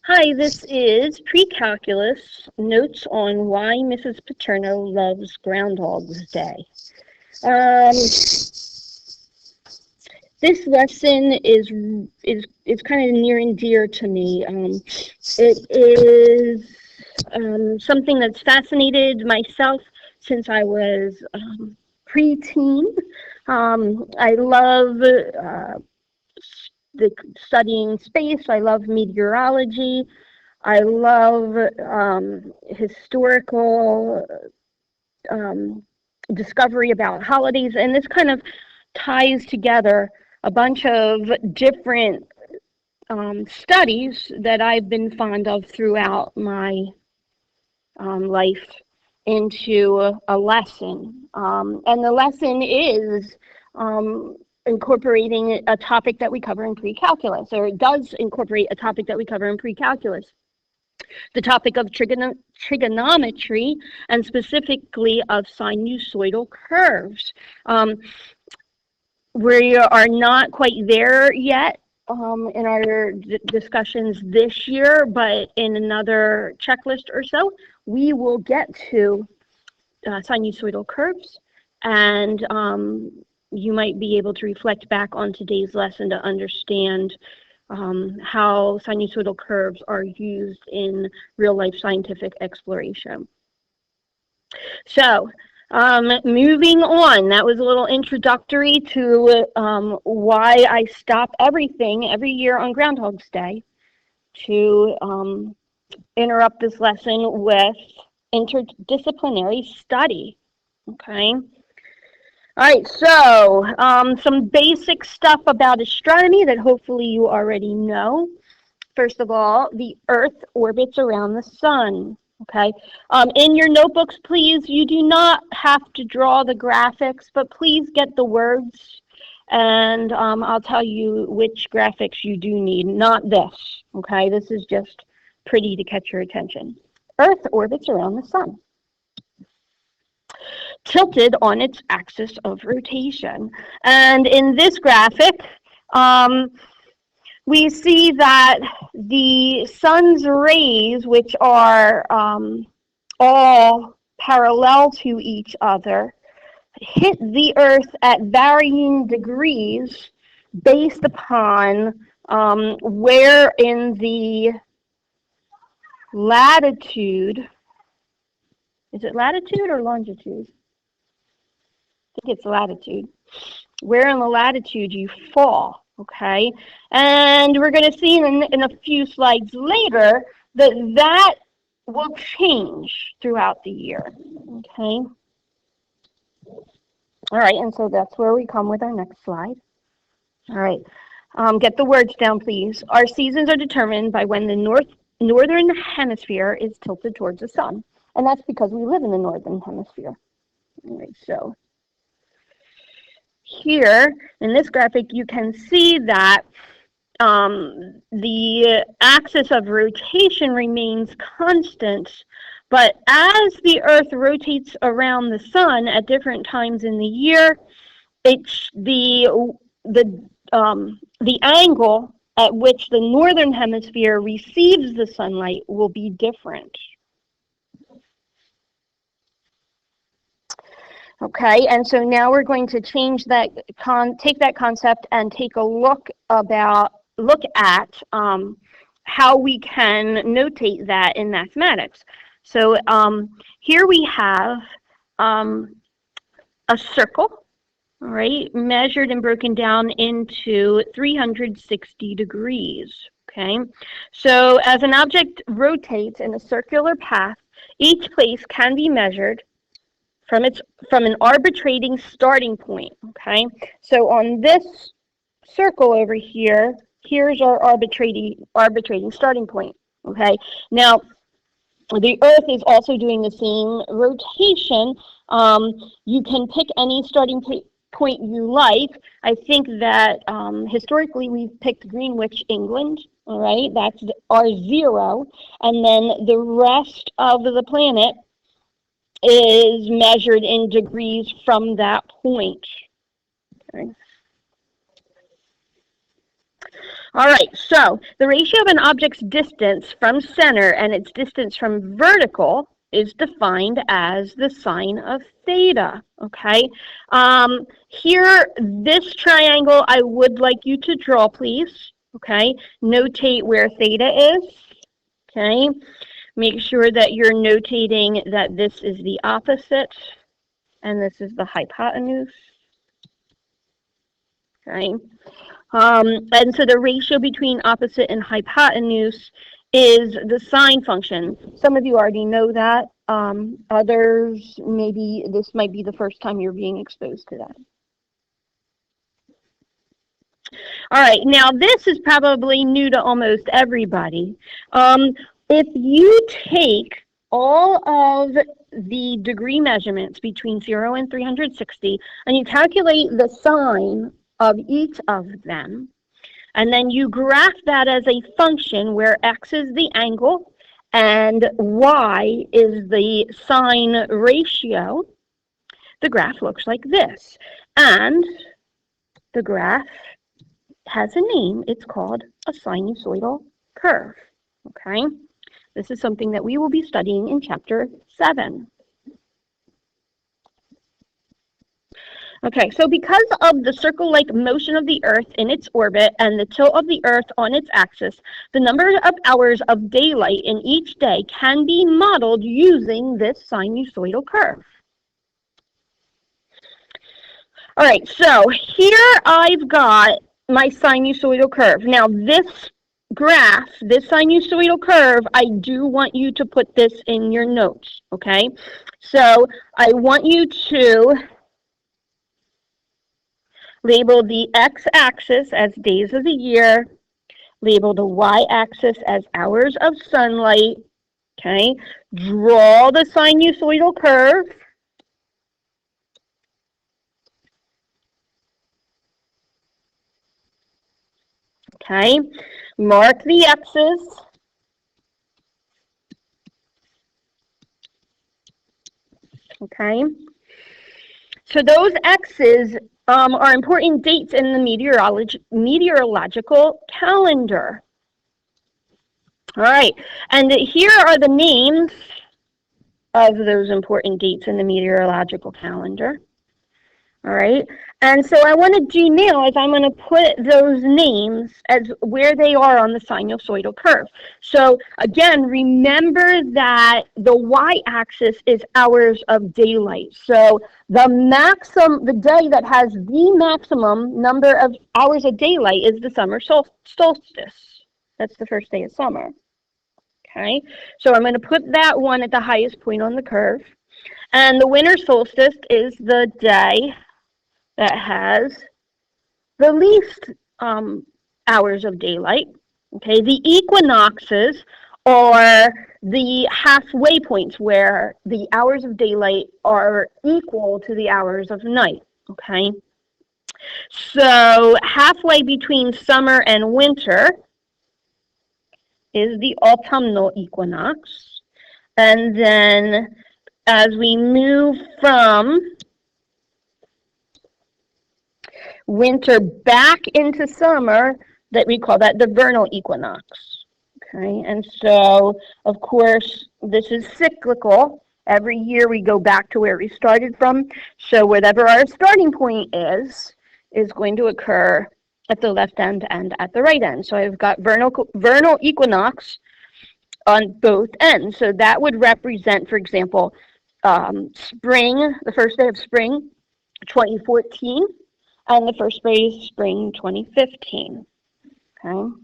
Hi, this is Pre-Calculus, Notes on Why Mrs. Paterno Loves Groundhogs Day. Um, this lesson is kind of near and dear to me. It is something that's fascinated myself since I was preteen. I love studying space. I love meteorology. I love historical discovery about holidays, and this kind of ties together a bunch of different studies that I've been fond of throughout my life into a lesson. And the lesson is incorporating a topic that we cover in pre-calculus, or it does incorporate a topic that we cover in pre-calculus. The topic of trigonometry, and specifically of sinusoidal curves. We are not quite there yet in our discussions this year, but in another checklist or so, we will get to sinusoidal curves, and you might be able to reflect back on today's lesson to understand how sinusoidal curves are used in real-life scientific exploration. So, moving on, that was a little introductory to why I stop everything every year on Groundhog's Day to interrupt this lesson with interdisciplinary study. Okay. All right, so some basic stuff about astronomy that hopefully you already know. First of all, the Earth orbits around the sun. Okay. In your notebooks, please, you do not have to draw the graphics, but please get the words, and I'll tell you which graphics you do need, not this. Okay, this is just pretty to catch your attention. Earth orbits around the sun, tilted on its axis of rotation. And in this graphic, we see that the sun's rays, which are all parallel to each other, hit the Earth at varying degrees based upon where in the latitude, is it latitude or longitude? I think it's latitude. Where in the latitude you fall, okay? And we're going to see in a few slides later that will change throughout the year, okay? All right, and so that's where we come with our next slide. All right, get the words down, please. Our seasons are determined by when the northern hemisphere is tilted towards the sun, and that's because we live in the northern hemisphere. All right, so here in this graphic, you can see that the axis of rotation remains constant, but as the Earth rotates around the sun at different times in the year, the angle at which the northern hemisphere receives the sunlight will be different. Okay, and so now we're going to change that, take that concept and take a look at how we can notate that in mathematics. So here we have a circle, all right, measured and broken down into 360 degrees. Okay, so as an object rotates in a circular path, each place can be measured from an arbitrating starting point. Okay, so on this circle over here, here's our arbitrating starting point. Okay, now the Earth is also doing the same rotation. You can pick any starting point you like. I think that historically we've picked Greenwich, England. All right, that's our 0, and then the rest of the planet is measured in degrees from that point. Okay. All right, so the ratio of an object's distance from center and its distance from vertical is defined as the sine of theta, okay? Here, this triangle I would like you to draw, please, okay? Notate where theta is, okay? Make sure that you're notating that this is the opposite and this is the hypotenuse, okay? And so the ratio between opposite and hypotenuse is the sine function. Some of you already know that. Others, maybe this might be the first time you're being exposed to that. All right, now this is probably new to almost everybody. If you take all of the degree measurements between 0 and 360, and you calculate the sine of each of them, and then you graph that as a function where x is the angle and y is the sine ratio, the graph looks like this. And the graph has a name. It's called a sinusoidal curve, okay? This is something that we will be studying in chapter 7. Okay, so because of the circle-like motion of the Earth in its orbit and the tilt of the Earth on its axis, the number of hours of daylight in each day can be modeled using this sinusoidal curve. All right, so here I've got my sinusoidal curve. Now this graph, this sinusoidal curve, I do want you to put this in your notes, okay? So I want you to label the x-axis as days of the year, label the y-axis as hours of sunlight, okay? Draw the sinusoidal curve. Okay, mark the x's. Okay, so those x's are important dates in the meteorological calendar. All right, and here are the names of those important dates in the meteorological calendar. All right, and so I want to do now is I'm going to put those names as where they are on the sinusoidal curve. So again, remember that the y-axis is hours of daylight. So the day that has the maximum number of hours of daylight is the summer solstice. That's the first day of summer. Okay, so I'm going to put that one at the highest point on the curve. And the winter solstice is the day that has the least hours of daylight. Okay, the equinoxes are the halfway points where the hours of daylight are equal to the hours of night. Okay, so halfway between summer and winter is the autumnal equinox, and then as we move from winter back into summer, that we call that the vernal equinox. Okay, and so of course this is cyclical. Every year we go back to where we started from. So whatever our starting point is going to occur at the left end and at the right end. So I've got vernal equinox on both ends. So that would represent, for example, spring, the first day of spring, 2014. And the first day is spring 2015, okay? All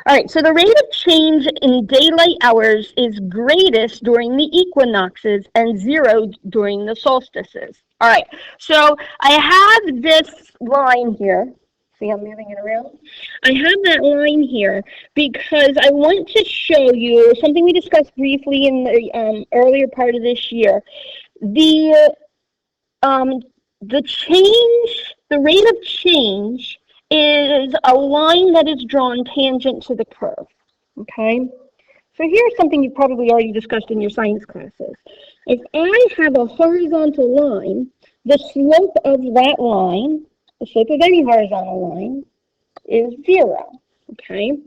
right, so the rate of change in daylight hours is greatest during the equinoxes and 0 during the solstices. All right, so I have this line here. See, I'm moving it around. I have that line here because I want to show you something we discussed briefly in the earlier part of this year. The rate of change is a line that is drawn tangent to the curve, okay? So here's something you've probably already discussed in your science classes. If I have a horizontal line the slope of that line, the slope of any horizontal line, is 0, okay?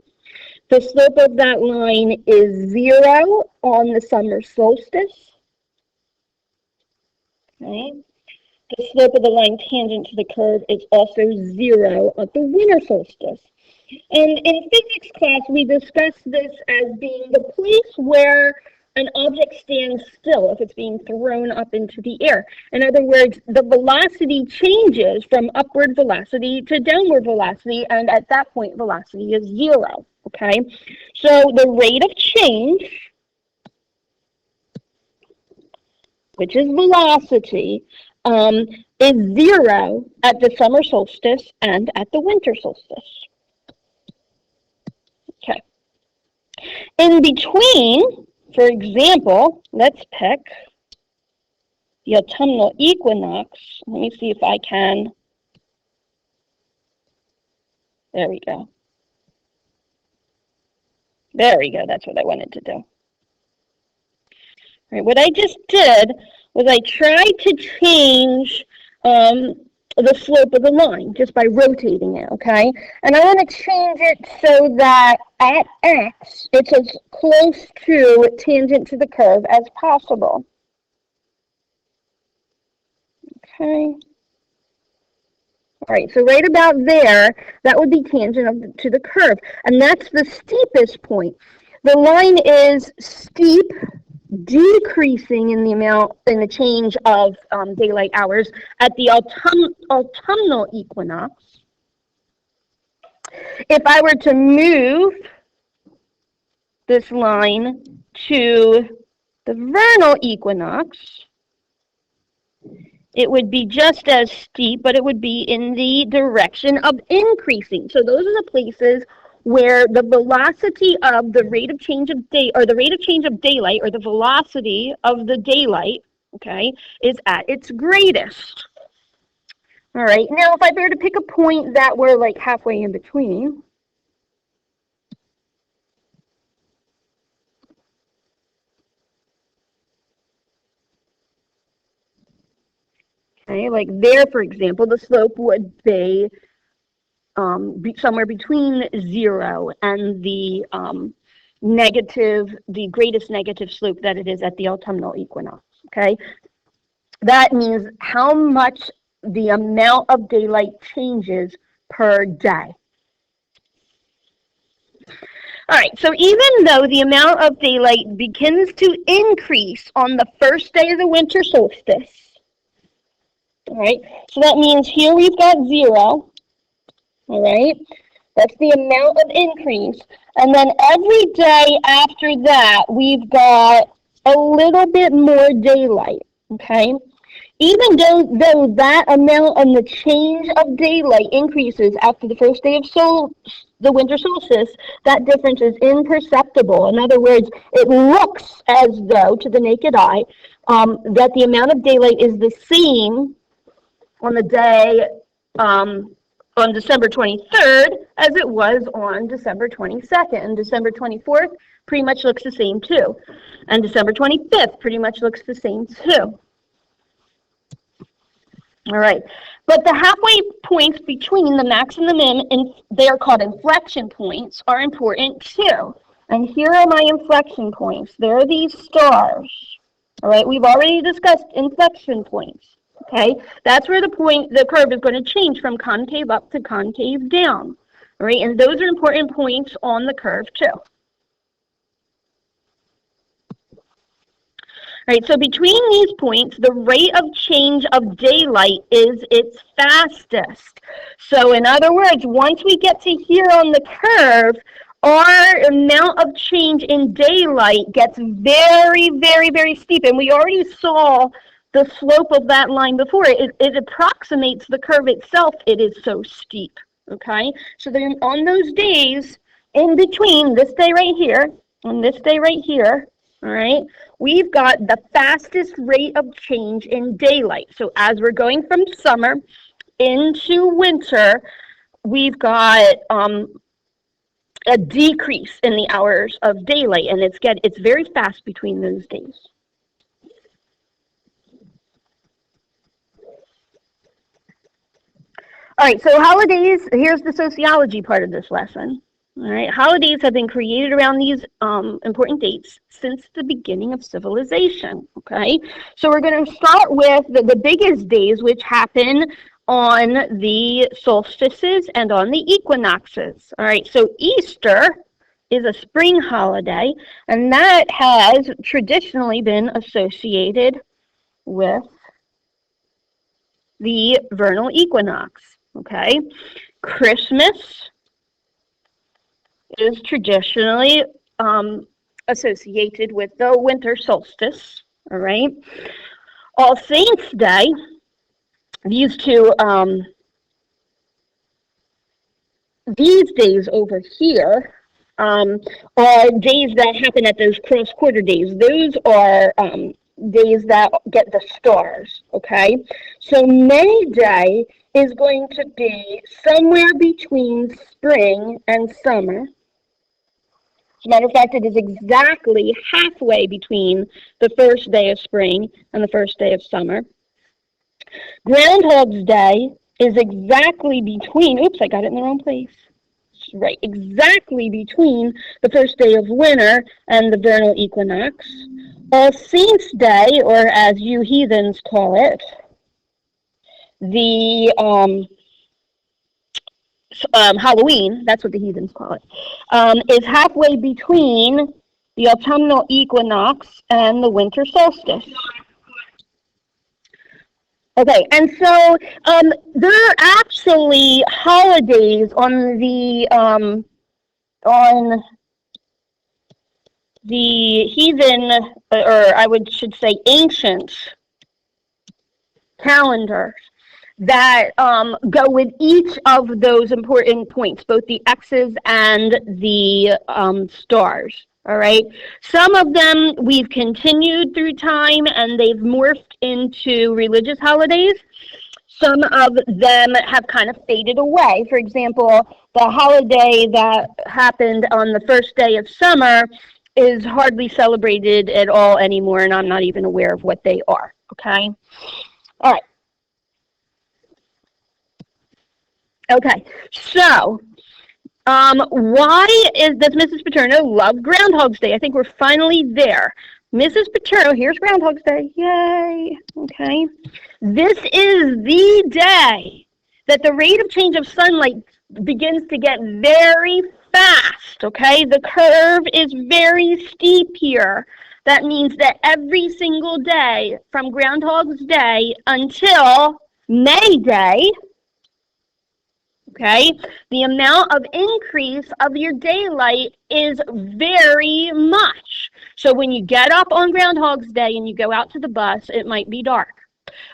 The slope of that line is 0 on the summer solstice, okay? The slope of the line tangent to the curve is also 0 at the winter solstice. And in physics class, we discussed this as being the place where an object stands still if it's being thrown up into the air. In other words, the velocity changes from upward velocity to downward velocity, and at that point, velocity is 0, okay? So the rate of change, which is velocity, is 0 at the summer solstice and at the winter solstice. Okay. In between, for example, let's pick the autumnal equinox. Let me see if I can. There we go. There we go. That's what I wanted to do. All right, what I just did was I tried to change the slope of the line just by rotating it, okay? And I want to change it so that at x, it's as close to tangent to the curve as possible. Okay. All right, so right about there, that would be tangent to the curve, and that's the steepest point. The line is steep, decreasing in the amount, in the change of daylight hours at the autumnal equinox. If I were to move this line to the vernal equinox, it would be just as steep, but it would be in the direction of increasing. So those are the places where the velocity of the rate of change of day, or the rate of change of daylight, or the velocity of the daylight, okay, is at its greatest. All right, now if I were to pick a point that we're like halfway in between, okay, like there, for example, the slope would be somewhere between 0 and the the greatest negative slope that it is at the autumnal equinox, okay? That means how much the amount of daylight changes per day. All right, so even though the amount of daylight begins to increase on the first day of the winter solstice, all right, so that means here we've got 0, all right, that's the amount of increase. And then every day after that, we've got a little bit more daylight, okay? Even though that amount and the change of daylight increases after the first day of the winter solstice, that difference is imperceptible. In other words, it looks as though, to the naked eye, that the amount of daylight is the same on the day on December 23rd as it was on December 22nd. And December 24th pretty much looks the same too. And December 25th pretty much looks the same too. All right, but the halfway points between the max and the min, and they are called inflection points, are important too. And here are my inflection points. There are these stars. All right, we've already discussed inflection points. Okay, that's where the curve is going to change from concave up to concave down. All right, and those are important points on the curve too. All right, so between these points, the rate of change of daylight is its fastest. So in other words, once we get to here on the curve, our amount of change in daylight gets very, very, very steep. And we already saw the slope of that line before. It approximates the curve itself. It is so steep, okay? So then on those days, in between this day right here and this day right here, all right, we've got the fastest rate of change in daylight. So as we're going from summer into winter, we've got a decrease in the hours of daylight, and it's very fast between those days. All right, so holidays, here's the sociology part of this lesson. All right, holidays have been created around these important dates since the beginning of civilization, okay? So we're going to start with the biggest days, which happen on the solstices and on the equinoxes. All right, so Easter is a spring holiday, and that has traditionally been associated with the vernal equinox, okay? Christmas is traditionally associated with the winter solstice, all right? All Saints' Day, these days over here are days that happen at those cross-quarter days. Those are days that get the stars, okay? So May Day is going to be somewhere between spring and summer. As a matter of fact, it is exactly halfway between the first day of spring and the first day of summer. Groundhog's Day is exactly between, oops, I got it in the wrong place. Right, exactly between the first day of winter and the vernal equinox. All Saints' Day, or as you heathens call it, the Halloween, that's what the heathens call it, is halfway between the autumnal equinox and the winter solstice. Okay, and so there are actually holidays on the heathen, or should say ancient calendar that go with each of those important points, both the X's and the stars. All right. Some of them we've continued through time and they've morphed into religious holidays. Some of them have kind of faded away. For example, the holiday that happened on the first day of summer is hardly celebrated at all anymore, and I'm not even aware of what they are. Okay. All right. Okay. So, why does Mrs. Paterno love Groundhog's Day? I think we're finally there. Mrs. Paterno, here's Groundhog's Day. Yay. Okay. This is the day that the rate of change of sunlight begins to get very fast. Okay. The curve is very steep here. That means that every single day from Groundhog's Day until May Day, okay, the amount of increase of your daylight is very much. So when you get up on Groundhog's Day and you go out to the bus, it might be dark.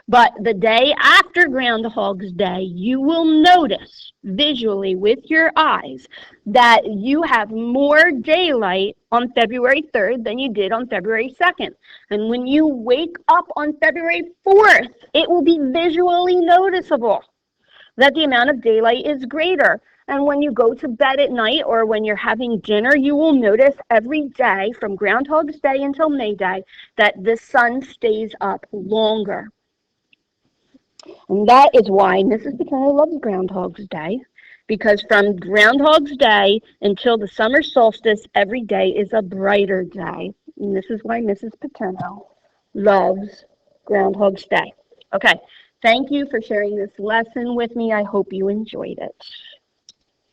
But the day after Groundhog's Day, you will notice visually with your eyes that you have more daylight on February 3rd than you did on February 2nd. And when you wake up on February 4th, it will be visually noticeable that the amount of daylight is greater. And when you go to bed at night or when you're having dinner, you will notice every day from Groundhog's Day until May Day that the sun stays up longer. And that is why Mrs. Paterno loves Groundhog's Day, because from Groundhog's Day until the summer solstice, every day is a brighter day. And this is why Mrs. Paterno loves Groundhog's Day. Okay. Thank you for sharing this lesson with me. I hope you enjoyed it.